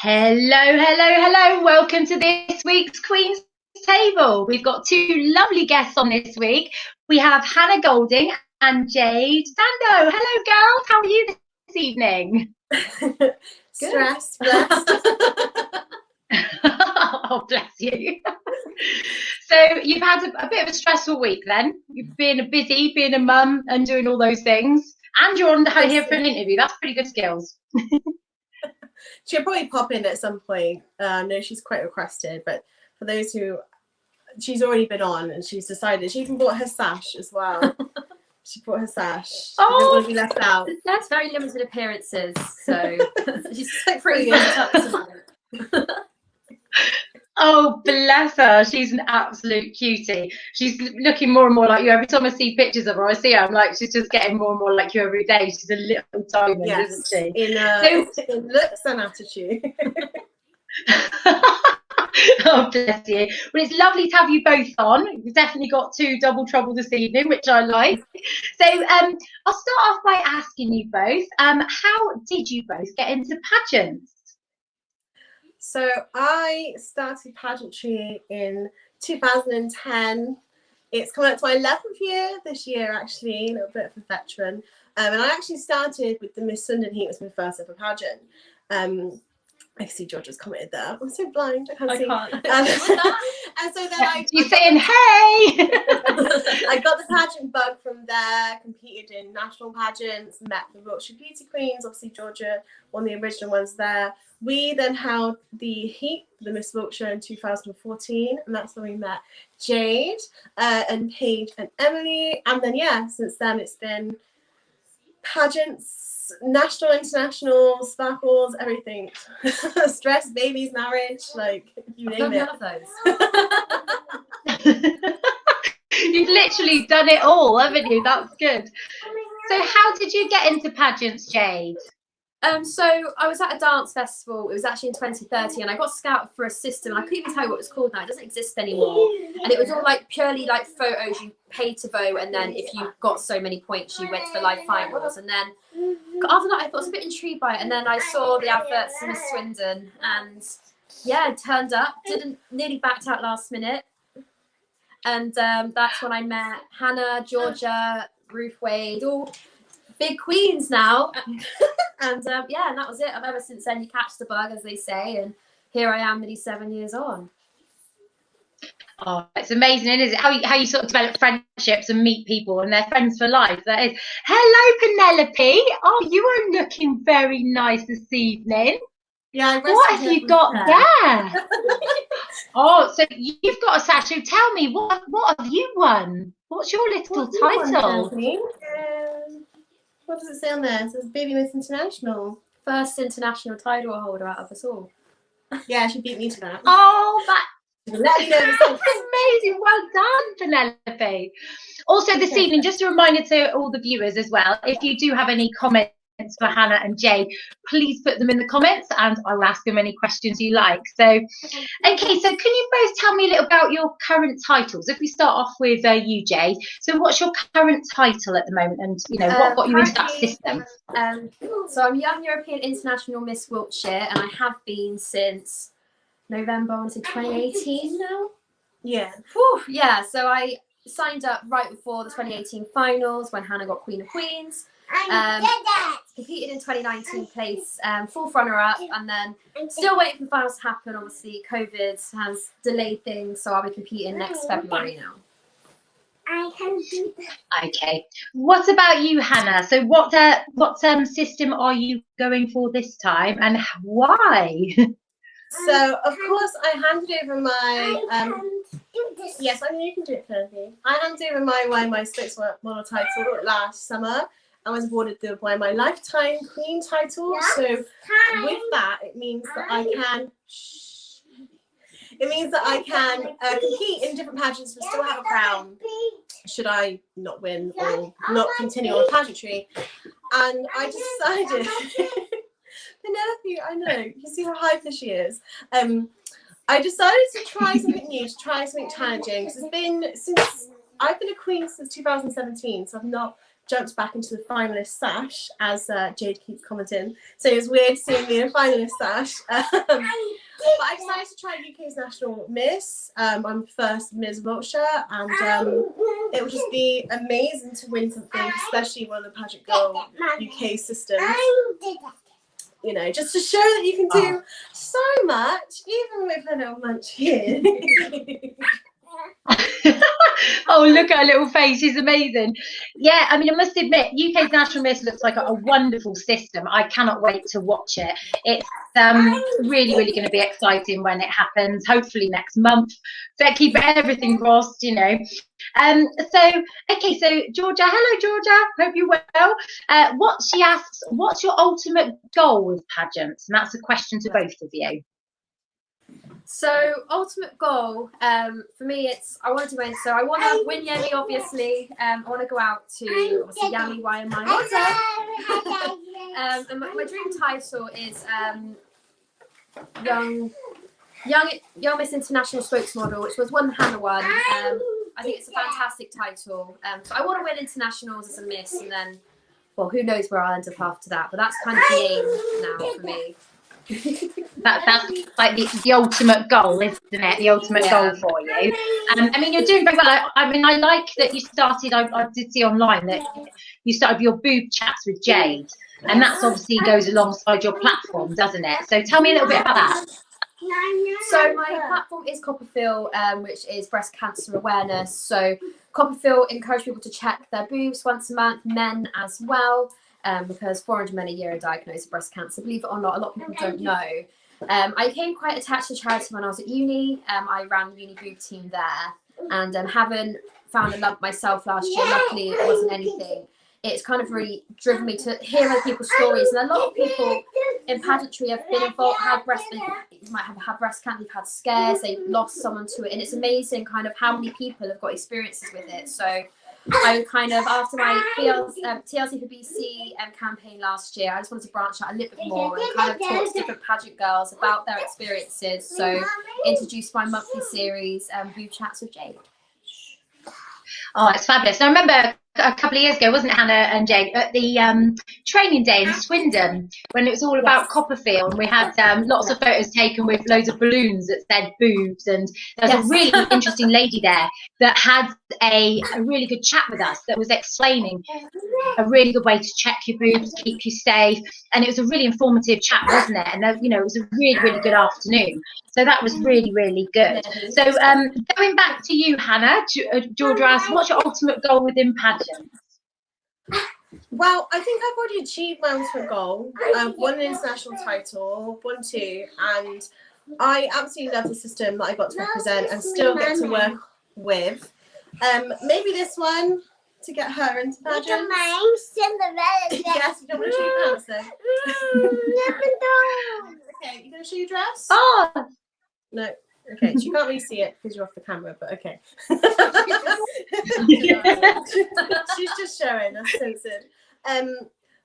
Hello. Welcome to this week's Queen's Table. We've got two lovely guests on this week. We have Hannah Golding and Jade Dando. Hello, girls. How are you this evening? Stressed, blessed. Oh, bless you. So you've had a bit of a stressful week then. You've been busy, being a mum and doing all those things. And you're on here for an interview. That's pretty good skills. She'll probably pop in at some point. I know she's quite requested, but for those who, she's already been on and she's decided. She even bought her sash as well. She bought her sash. She didn't want to be left out. That's very limited appearances, so she's pretty good. Oh, bless her. She's an absolute cutie. She's looking more and more like you. Every time I see pictures of her, I see her, I'm like, she's just getting more and more like you every day. She's a little diamond, isn't she? In looks and attitude. Oh, bless you. Well, it's lovely to have you both on. We've definitely got two double trouble this evening, which I like. So I'll start off by asking you both, how did you both get into pageants? So I started pageantry in 2010. It's coming up to my 11th year this year, actually, a little bit of a veteran. And I actually started with the Miss Sunday Heat. It was my first ever pageant. I see George has commented there. I'm so blind, I can't see. And so then You're saying, hey! I got the pageant bug from there, competed in national pageants, met the Wiltshire Beauty Queens. Obviously, Georgia, one of the original ones there. We then held the Heat, the Miss Wiltshire in 2014, and that's when we met Jade and Paige and Emily. And then, yeah, since then it's been pageants, national, international, sparkles, everything. Stress, babies, marriage, like you name it. None of those. You've literally done it all, haven't you? That's good. So how did you get into pageants, Jade? So I was at a dance festival. It was actually in 2030, and I got scouted for a system. I couldn't even tell you what it was called now. It doesn't exist anymore. And it was all like purely like photos. You paid to vote, and then if you got so many points, you went to the live finals. And then after that, I thought I was a bit intrigued by it. And then I saw the adverts in Miss Swindon, and yeah, it turned up. Nearly backed out last minute. And that's when I met Hannah, Georgia, Ruth Wade, all big queens now. And yeah, and that was it. I've ever since then, you catch the bug, as they say, and here I am nearly 7 years on. Oh, it's amazing, isn't it? How you sort of develop friendships and meet people, and they're friends for life. That is. Hello, Penelope. Oh, you are looking very nice this evening. Yeah. What have you got there? Oh, so you've got a statue. Tell me, what have you won? What's your little title? What does it say on there? It says Baby Miss International. First international title holder out of us all. Yeah, she beat me to that. Oh, that's amazing. Well done, Penelope. Also, this evening, just a reminder to all the viewers as well, if you do have any comments for Hannah and Jade, please put them in the comments and I will ask them any questions you like. So, okay, so can you both tell me a little about your current titles? If we start off with you, Jade. So what's your current title at the moment, and you know what got you into that system? So I'm Young European International Miss Wiltshire, and I have been since November, I want to say 2018 now. Yeah. Whew, yeah, so I signed up right before the 2018 finals when Hannah got Queen of Queens. Competed in 2019, place fourth runner-up, and then still waiting for the finals to happen. Obviously, COVID has delayed things, so I'll be competing next February now. Okay. What about you, Hannah? So what system are you going for this time, and why? So of course I handed over my yes, I mean you can do it, Penelope. I handed over my YEMI spokesmodel title last summer. I was awarded the YEMI Lifetime Queen title. So with that, it means that I can. It means that I can compete in different pageants but still have a crown. Should I not win or not continue on pageantry? And I decided, Penelope, I know you see how hyper she is. I decided to try something new, to try something challenging. Because I've been a queen since 2017, so I've not jumped back into the finalist sash, as Jade keeps commenting. So it was weird seeing me in a finalist sash. But I decided to try UK's National Miss. I'm first Miss Wiltshire, and it would just be amazing to win something, especially one of the Pageant Girl UK systems. You know, just to show that you can do so much, even with a little munch here. Oh, look at her little face. She's amazing. Yeah, I mean, I must admit, UK's National Miss looks like a wonderful system. I cannot wait to watch it. It's really, really going to be exciting when it happens, hopefully next month. So keep everything crossed, you know. Okay, so Georgia, hello, Georgia. Hope you're well. She asks, what's your ultimate goal with pageants? And that's a question to both of you. So ultimate goal for me, it's I want to win. So I want to win YEMI, obviously. I want to go out to obviously YEMI, YEMI. And my dream title is Young Miss International Spokesmodel, which was one Hannah won. I think it's a fantastic title. So I want to win internationals as a Miss, and then, well, who knows where I'll end up after that. But that's kind of the aim now for me. That's like the ultimate goal, isn't it? The ultimate goal for you. I mean, you're doing very well. I mean, I like that you started. I did see online that you started your boob chats with Jade, and that's obviously goes alongside your platform, doesn't it? So tell me a little bit about that. So my platform is Copperfield, which is breast cancer awareness. So Copperfield encourage people to check their boobs once a month, men as well. Because 400 men a year are diagnosed with breast cancer. Believe it or not, a lot of people don't know. I became quite attached to charity when I was at uni. I ran the uni boob team there, and having found a lump myself last year, luckily it wasn't anything. It's kind of really driven me to hear other people's stories, and a lot of people in pageantry have been involved, you might have had breast cancer, they've had scares, they've lost someone to it, and it's amazing kind of how many people have got experiences with it. So I kind of, after my TLC for BC campaign last year, I just wanted to branch out a little bit more and kind of talk to different pageant girls about their experiences. So introduced my monthly series, Boob Chats with Jade. Oh, it's fabulous. I remember a couple of years ago, wasn't it, Hannah and Jade, at the training day in Swindon, when it was all about Copperfield, and we had lots of photos taken with loads of balloons that said boobs, and there was a really interesting lady there that had a really good chat with us that was explaining a really good way to check your boobs, keep you safe, and it was a really informative chat, wasn't it? And you know, it was a really, really good afternoon. So that was really, really good. So going back to you, Hannah, Georgia asked, what's your ultimate goal within pageants? Well, I think I've already achieved my ultimate goal. I've won an international title, won 2, and I absolutely love the system that I got to represent and still get to work with. Maybe this one to get her into pageants. Yes, you don't want to show your pants then. Okay, you going to show your dress? Oh! No. Okay, she can't really see it because you're off the camera, but okay. She's just showing us censored.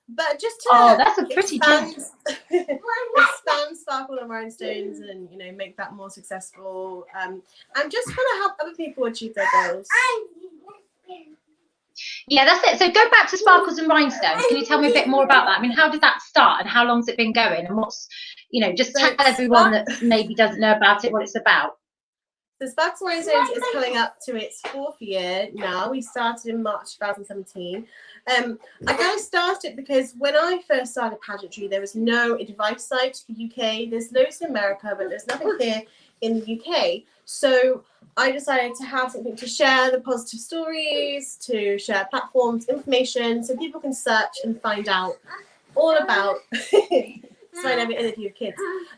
But just to that's a pretty dress. expand Sparkle and Rhinestones and, you know, make that more successful, and just kind of help other people achieve their goals. Yeah, that's it. So go back to Sparkles and Rhinestones. Can you tell me a bit more about that? I mean, how did that start and how long's it been going? And what's, you know, just tell everyone that maybe doesn't know about it what it's about. So Sparkles and Rhinestones is coming up to its 4th year now. We started in March 2017. I kind of started because when I first started pageantry, there was no advice site for UK. There's loads in America, but there's nothing here in the UK. So I decided to have something to share the positive stories, to share platforms, information, so people can search and find out all about. So I never interview kids.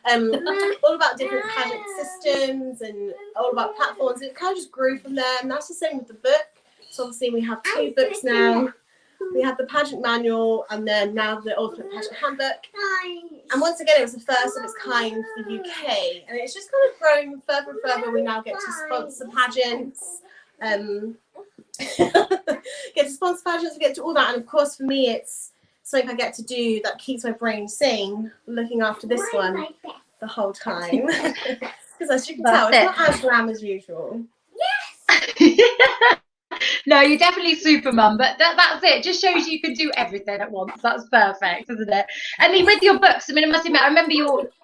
All about different pageant systems and all about platforms. It kind of just grew from there, and that's the same with the book. So obviously we have 2 books now. We have the pageant manual, and then now the ultimate pageant handbook. And once again, it was the first of its kind for the UK, and it's just kind of growing further and further. We now get to sponsor pageants, we get to all that, and of course for me, it's something I get to do that keeps my brain sane, looking after this one the whole time. Because as you can tell, it's not as glam as usual. Yes. No, you're definitely super mum, but that's it. Just shows you can do everything at once. That's perfect, isn't it? I mean, with your books, I mean, I must admit, I remember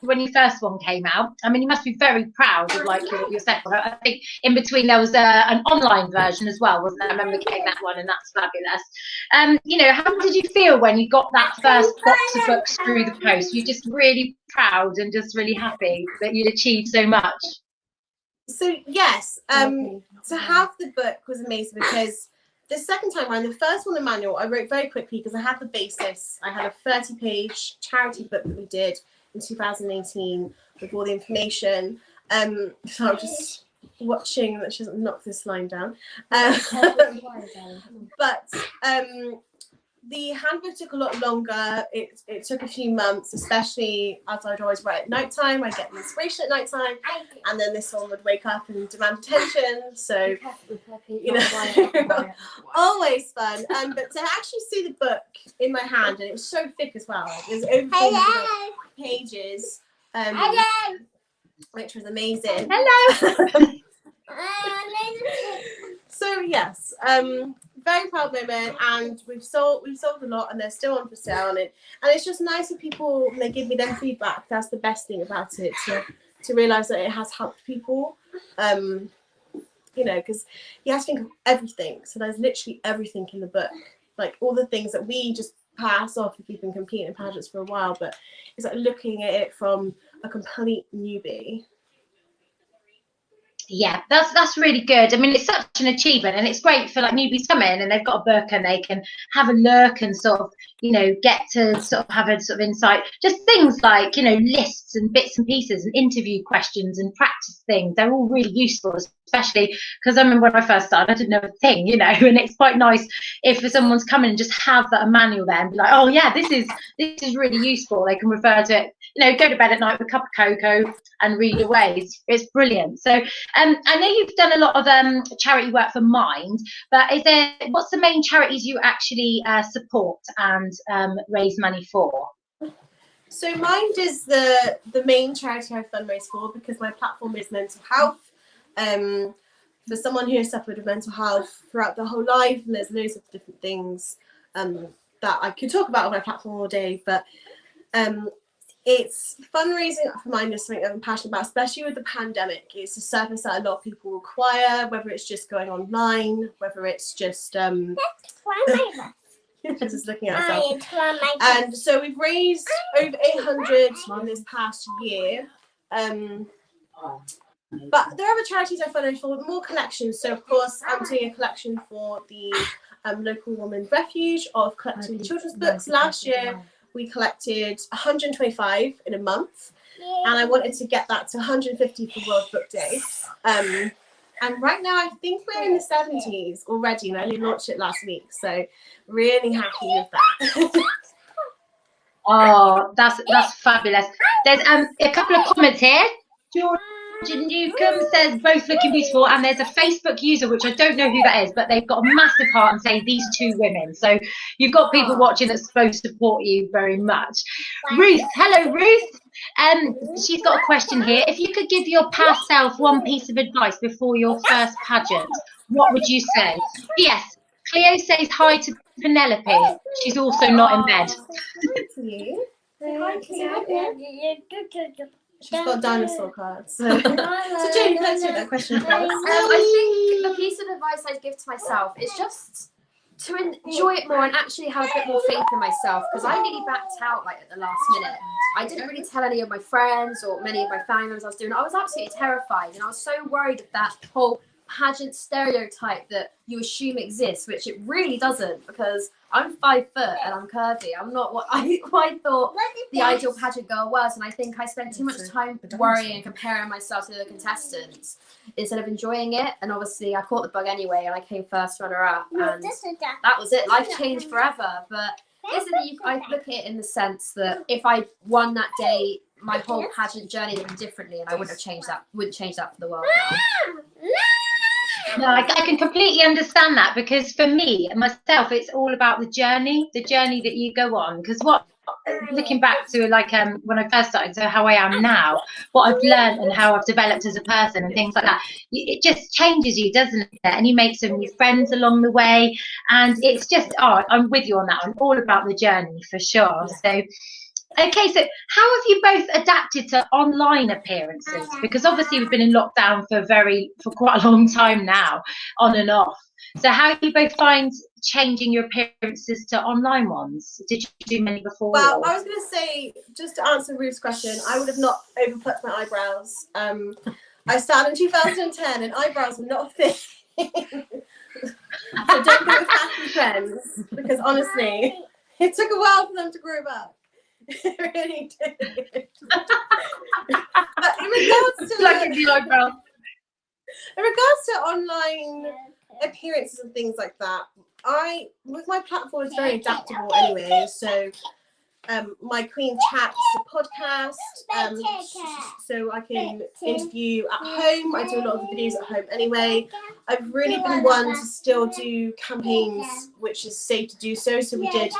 when your first one came out. I mean, you must be very proud of like your second one. I think in between there was an online version as well, wasn't there? I remember getting that one, and that's fabulous. You know, how did you feel when you got that first box of books through the post? You're just really proud and just really happy that you'd achieved so much. So yes, to have the book was amazing, because the second time around, the first one, the manual, I wrote very quickly because I had the basis. I had a 30-page charity book that we did in 2018 with all the information. So I'm just watching that she doesn't knock this line down. But the handbook took a lot longer. It took a few months, especially as I'd always write at night time. I'd get the inspiration at night time, and then this one would wake up and demand attention. So, you know, always fun. But to actually see the book in my hand, and it was so thick as well. It was over 400 pages, which was amazing. Hello. So yes, very proud moment, and we've sold a lot, and they're still on for sale, and it's just nice when people, when they give me their feedback. That's the best thing about it, to realize that it has helped people. You know, because you have to think of everything. So there's literally everything in the book, like all the things that we just pass off if we've been competing in pageants for a while, but it's like looking at it from a complete newbie. Yeah, that's really good. I mean, it's such an achievement, and it's great for like newbies come in and they've got a book and they can have a look and sort of, you know, get to sort of have a sort of insight. Just things like, you know, lists and bits and pieces and interview questions and practice things. They're all really useful, especially because I remember when I first started, I didn't know a thing, you know, and it's quite nice if someone's coming and just have that a manual there and be like, oh yeah, this is really useful. They can refer to it, you know, go to bed at night with a cup of cocoa and read away. It's brilliant. So I know you've done a lot of charity work for Mind, but what's the main charities you actually support and raise money for? So Mind is the main charity I fundraise for, because my platform is mental health. For someone who has suffered with mental health throughout their whole life, and there's loads of different things that I could talk about on my platform all day, but it's fundraising for Mind is something that I'm passionate about, especially with the pandemic. It's a service that a lot of people require, whether it's just going online, whether it's just just looking at herself. And so we've raised over 800 in this past year. But there are other charities I fundraise for, more collections. So of course I'm doing a collection for the local woman refuge of collecting children's books. Last year we collected 125 in a month, and I wanted to get that to 150 for World Book Day. And right now I think we're in the 70s already, and I only launched it last week, so really happy with that. Oh, that's fabulous. There's a couple of comments here. George Newcomb says both looking beautiful, and there's a Facebook user which I don't know who that is, but they've got a massive heart and say these two women. So you've got people watching that's supposed to support you very much. Ruth, hello Ruth. She's got a question here. If you could give your past self one piece of advice before your first pageant, what would you say? Yes, Cleo says hi to Penelope. She's also not in bed. She's got dinosaur cards. So Jane, let's take that question first. I think the piece of advice I'd give to myself is just to enjoy it more and actually have a bit more faith in myself, because I nearly backed out like at the last minute. I didn't really tell any of my friends or many of my family members I was doing. I was absolutely terrified, and I was so worried of that whole pageant stereotype that you assume exists, which it really doesn't, because I'm 5 foot and I'm curvy. I'm not what I thought the ideal pageant girl was, and I think I spent too much time worrying and comparing myself to the contestants instead of enjoying it. And obviously I caught the bug anyway, and I came first runner up, and that was it. Life changed forever. But I look at it in the sense that if I won that day, my whole pageant journey would be differently, and I wouldn't change that for the world now. No, I can completely understand that, because for me, myself, it's all about the journey that you go on. Because what looking back to like when I first started to how I am now, what I've learned and how I've developed as a person and things like that, it just changes you, doesn't it? And you make some new friends along the way, and it's just, I'm with you on that. I'm all about the journey for sure. So okay, so how have you both adapted to online appearances? Because obviously we've been in lockdown for quite a long time now, on and off. So how do you both find changing your appearances to online ones? Did you do many before? Well, I was going to say, just to answer Ruth's question, I would have not overplucked my eyebrows. I started in 2010 and eyebrows were not a thing. So don't go with fashion trends, because honestly, it took a while for them to grow back. It really did. But in regards to online appearances and things like that, with my platform, it's very adaptable anyway. So my Queen Chat's a podcast, so I can interview at home. I do a lot of the videos at home anyway. I've really been one to still do campaigns, which is safe to do so. So we did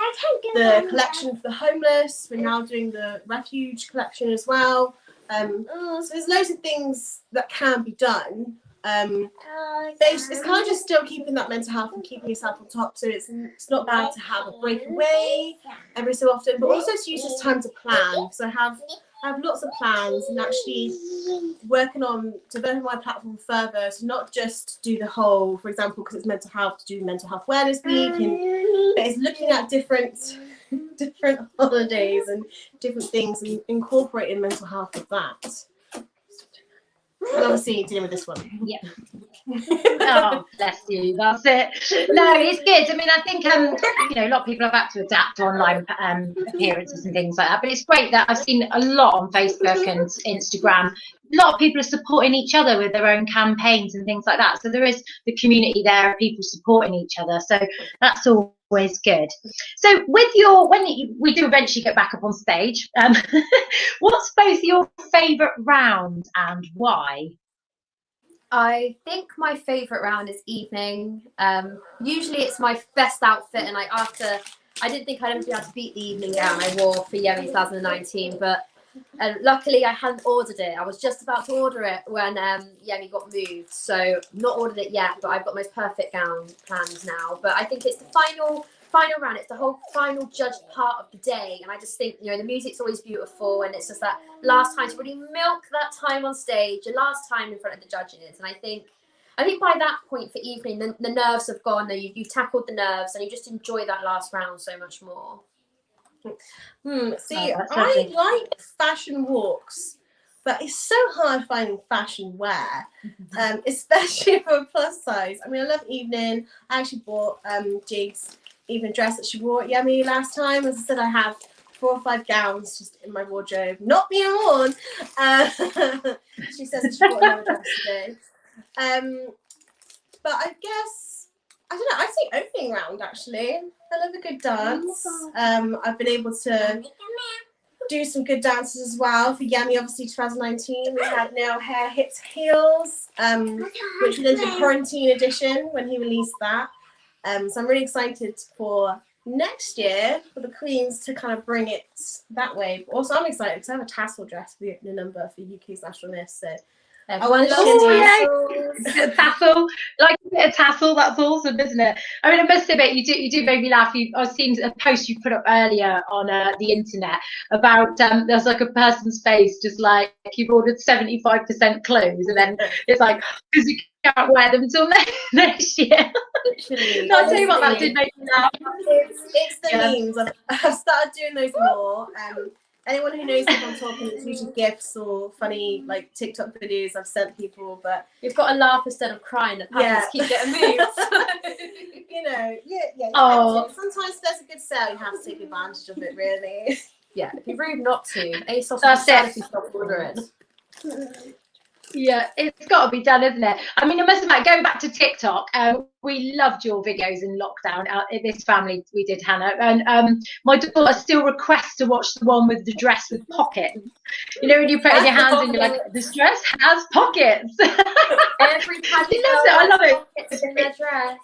the collection for the homeless. We're now doing the refuge collection as well. So there's loads of things that can be done. It's kind of just still keeping that mental health and keeping yourself on top. So it's not bad to have a break away every so often, but also to use this time to plan. So I have lots of plans, and actually working on developing my platform further to not just do the whole, for example, because it's mental health, to do Mental Health Awareness Week, but it's looking at different holidays and different things and incorporating mental health with that. And obviously dealing with this one. Yeah. Oh, bless you. That's it. No, it's good. I mean, I think a lot of people have had to adapt to online appearances and things like that. But it's great that I've seen a lot on Facebook and Instagram. A lot of people are supporting each other with their own campaigns and things like that. So there is the community there of people supporting each other. So that's always good. So when we do eventually get back up on stage, what's both your favourite round and why? I think my favourite round is evening. Usually it's my best outfit, and I didn't think I'd ever be able to beat the evening gown I wore for YEMI 2019, but luckily I hadn't ordered it. I was just about to order it when YEMI got moved, so not ordered it yet, but I've got my perfect gown planned now. But I think it's the final round, it's the whole final judged part of the day, and I just think, the music's always beautiful, and it's just that last time to really milk that time on stage, your last time in front of the judges. And I think by that point for evening, the nerves have gone. You've tackled the nerves, and you just enjoy that last round so much more. See, I like fashion walks, but it's so hard finding fashion wear, especially for a plus size. I mean, I love evening. I actually bought Jade's evening dress that she wore at YEMI last time. As I said, I have 4 or 5 gowns just in my wardrobe, not being worn. She says that she bought another dress today. But I guess, I don't know, I say opening round actually. I love a good dance. I've been able to do some good dances as well for YEMI, obviously 2019. We had Nail, Hair, Hips, Heels, which we then did Quarantine Edition when he released that. So I'm really excited for next year for the Queens to kind of bring it that way. But also I'm excited because I have a tassel dress for the opening number for UK's National Miss. So I want to tassel, like a bit of tassel. That's awesome, isn't it? I mean, I must admit, you do make me laugh. I've seen a post you put up earlier on the internet about there's like a person's face, just like you've ordered 75% clothes, and then it's like because you can't wear them until next year. Literally. I'll tell you what, that did make me laugh. It's the memes. I've started doing those more. Anyone who knows what I'm talking, it's usually gifts or funny like TikTok videos I've sent people. But you've got to laugh instead of crying. The pageants keep getting moved. Oh. Sometimes there's a good sale, you have to take advantage of it, really. Yeah, it'd be rude not to. ASOS if you stop ordering. Yeah, it's got to be done, isn't it? I mean, I must admit, going back to TikTok, we loved your videos in lockdown. In this family, we did, Hannah. And my daughter still requests to watch the one with the dress with pockets. You know, when you put in your hands and you're like, this dress has pockets. Every pageant I love it. Pockets in their dress.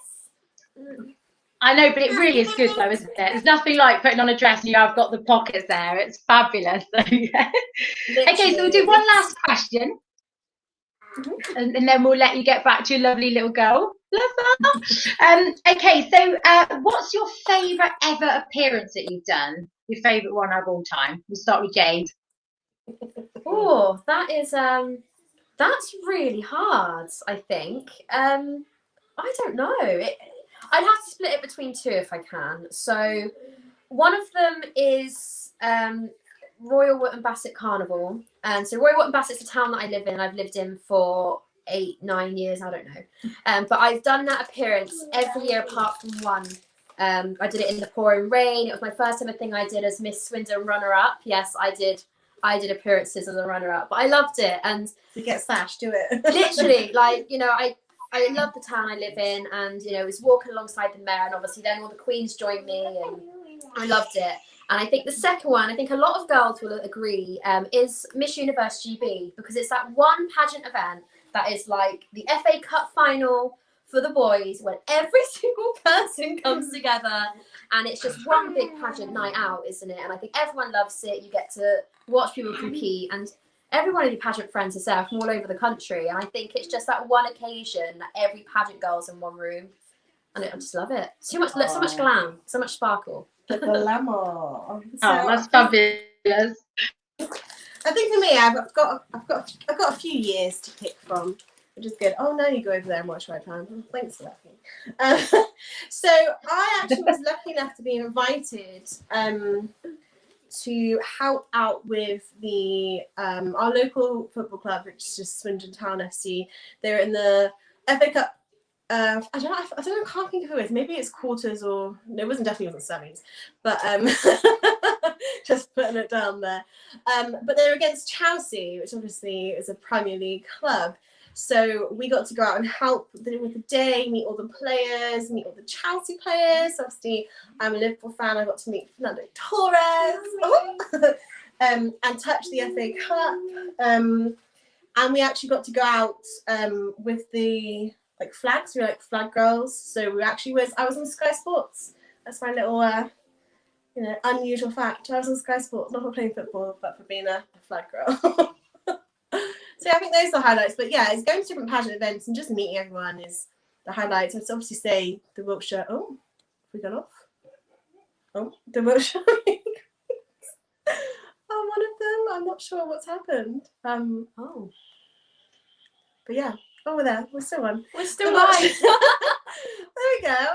I know, but it really is good though, isn't it? There's nothing like putting on a dress and you have got the pockets there. It's fabulous. Yeah. Okay, so we'll do one last question. And then we'll let you get back to your lovely little girl. Love that. Okay, so what's your favourite ever appearance that you've done? Your favourite one of all time? We'll start with Jade. Oh, that's really hard, I think. I don't know. I'd have to split it between two if I can. So one of them is Royal Wootton Bassett Carnival. And so Royal Wootton Bassett's the town that I live in. I've lived in for 8-9 years, I don't know. But I've done that appearance every year apart from one. I did it in the pouring rain. It was my first ever thing I did as Miss Swindon runner-up. Yes, I did appearances as a runner-up, but I loved it. And to get sash, do it. Literally, like, you know, I love the town I live in, and you know, I was walking alongside the mayor, and obviously then all the queens joined me, and I loved it. And I think the second one, I think a lot of girls will agree, is Miss Universe GB, because it's that one pageant event that is like the FA Cup final for the boys, when every single person comes together, and it's just one big pageant night out, isn't it? And I think everyone loves it. You get to watch people compete, and every one of your pageant friends is there from all over the country. And I think it's just that one occasion that every pageant girl's in one room, and I just love it. So much glam, so much sparkle. The glamour. That's fabulous. I think for me, I've got a few years to pick from, which is good. Oh no, you go over there and watch my plan. Thanks for that. So I actually was lucky enough to be invited to help out with the our local football club, which is just Swindon Town FC. They're in the FA Cup. I don't know. I can't think of who it is. Maybe it's quarters, or no, it definitely wasn't semis. But just putting it down there. But they're against Chelsea, which obviously is a Premier League club. So we got to go out and help with the day, meet all the players, meet all the Chelsea players. Obviously, I'm a Liverpool fan. I got to meet Fernando Torres and touch the FA Cup. And we actually got to go out with the flags. We were like flag girls. So I was on Sky Sports. That's my little unusual fact. I was on Sky Sports, not for playing football, but for being a flag girl. So I think those are the highlights. But yeah, it's going to different pageant events and just meeting everyone is the highlights. I'd obviously say the Wiltshire. Oh, have we gone off? Oh, the Wiltshire. Oh, one of them. I'm not sure what's happened. Oh. But yeah. Oh, we're there. We're still on. We're still live. There we go.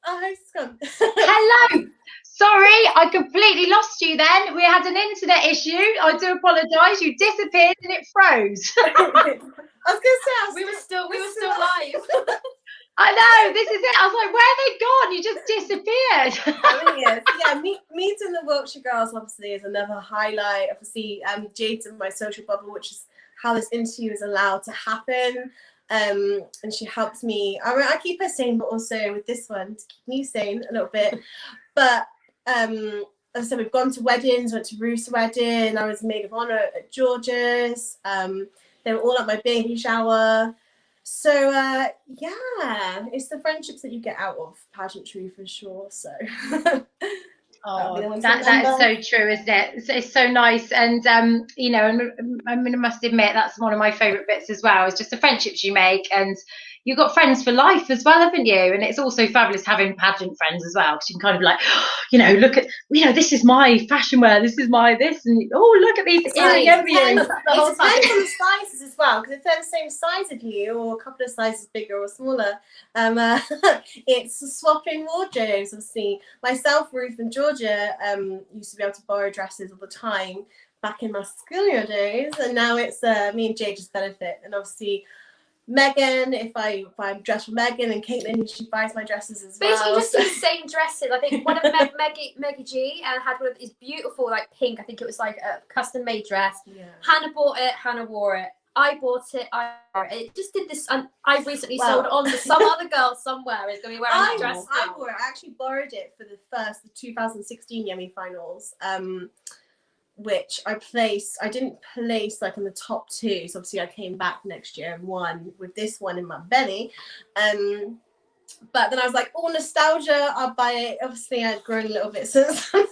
Oh, it's gone. Hello. Sorry, I completely lost you then. We had an internet issue. I do apologise. You disappeared and it froze. I was going to say, we were still live. I know, this is it. I was like, where are they gone? You just disappeared. Yeah, meeting the Wiltshire girls obviously is another highlight. Obviously, Jade's in my social bubble, which is how this interview is allowed to happen. And she helps me. I keep her sane, but also with this one to keep me sane a little bit. But as I said, we've gone to weddings. Went to Ruth's wedding. I was maid of honour at George's. They were all at my baby shower. So yeah, it's the friendships that you get out of pageantry for sure. So. Oh, that is so true, isn't it? It's so nice, and I must admit that's one of my favourite bits as well. It's just the friendships you make, and you've got friends for life as well, haven't you? And it's also fabulous having pageant friends as well, because you can kind of look at, this is my fashion wear, this is my this, and look at these earring earrings. It depends on the sizes as well, because if they're the same size as you, or a couple of sizes bigger or smaller, it's swapping wardrobes. Obviously, myself, Ruth, and Georgia used to be able to borrow dresses all the time back in my schoolyard days, and now it's me and Jade just benefit. And obviously Megan, if I dress for Megan, and Caitlin, she buys my dresses as well. Basically just the same dresses. I think one of Meggie G had one of these beautiful pink, I think it was like a custom made dress. Yeah. Hannah bought it, Hannah wore it. I bought it, I wore it. It just did this, and I recently sold it on to some other girl somewhere is going to be wearing that dress now. I wore it. I actually borrowed it for the 2016 YEMI finals, which I didn't place in the top 2. So obviously I came back next year and won with this one in my belly. But then I was like, oh, nostalgia, I'll buy it. Obviously, I'd grown a little bit since then.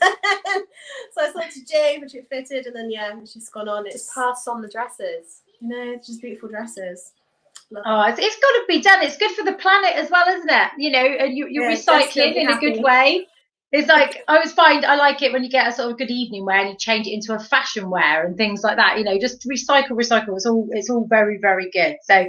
So I sold to Jade, which it fitted, and then, yeah, it's just gone on. It's Pass on the dresses. you know, it's just beautiful dresses. Love Oh, it's got to be done. It's good for the planet as well, isn't it? You know, and you're Yeah, recycling in a definitely. good way. It's like, I like it when you get a sort of good evening wear and you change it into a fashion wear and things like that. You know, just recycle. It's all very, very good. So,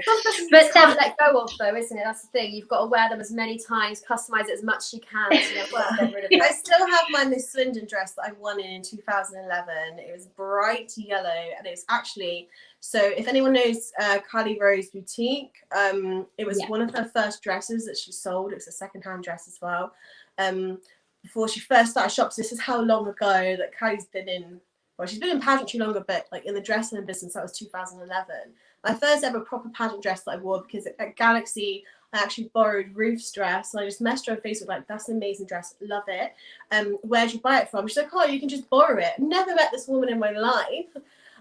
But can't let go of though, isn't it? That's the thing. You've got to wear them as many times, customize it as much as you can. So you've got to get rid of it. I still have my Miss Swindon dress that I won in 2011. It was bright yellow, and it was actually, so if anyone knows Kylie Rose Boutique, it was one of her first dresses that she sold. It was a secondhand dress as well. Before she first started shops, this is how long ago that Kylie's been in. Well, she's been in pageantry longer, but like in the dressing business, that was 2011. My first ever proper pageant dress that I wore, because at Galaxy, I actually borrowed Ruth's dress, and I just messaged her on Facebook like, "That's an amazing dress, love it. Where'd you buy it from?" She's like, "Oh, you can just borrow it." Never met this woman in my life.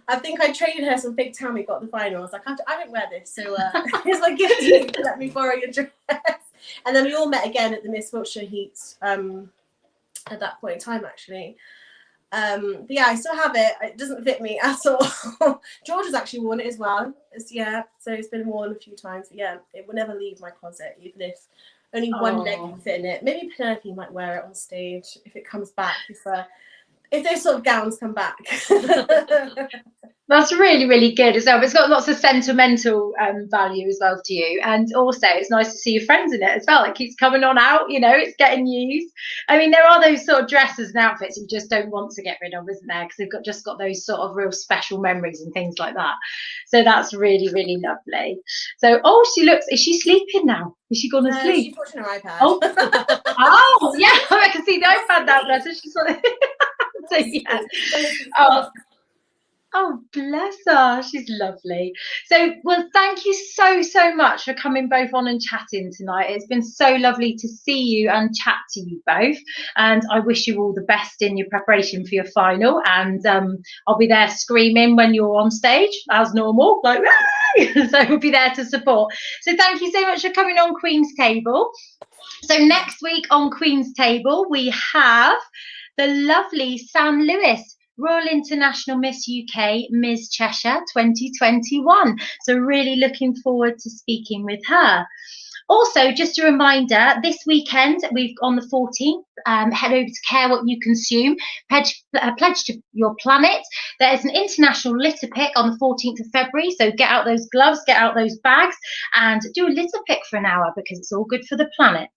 I think I traded her some big town. We got the final. I was like, I don't wear this, so here's my gift to you. Let me borrow your dress. And then we all met again at the Miss Wiltshire heats. At that point in time, actually. But yeah, I still have it. It doesn't fit me at all. George has actually worn it as well. So it's been worn a few times. But yeah, it will never leave my closet, even if only one leg can fit in it. Maybe Penelope might wear it on stage if it comes back. If those sort of gowns come back. That's really, really good as well. It's got lots of sentimental value as well to you. And also, it's nice to see your friends in it as well. It keeps coming on out, you know, it's getting used. I mean, there are those sort of dresses and outfits you just don't want to get rid of, isn't there? Because they've just got those sort of real special memories and things like that. So that's really, really lovely. So, is she sleeping now? Is she going to sleep? She's watching her iPad. Oh, yeah, I can see the iPad now, bless her. She's like, so, yeah. Oh, bless her. She's lovely. So, well, thank you so, so much for coming both on and chatting tonight. It's been so lovely to see you and chat to you both. And I wish you all the best in your preparation for your final. And I'll be there screaming when you're on stage, as normal. Like, so we'll be there to support. So thank you so much for coming on Queen's Table. So next week on Queen's Table, we have the lovely Sam Lewis, Royal International Miss UK, Ms. Cheshire 2021. So really looking forward to speaking with her. Also, just a reminder, this weekend, we've on the 14th, head over to Care What You Consume, pledge to your planet. There is an international litter pick on the 14th of February, so get out those gloves, get out those bags, and do a litter pick for an hour because it's all good for the planet.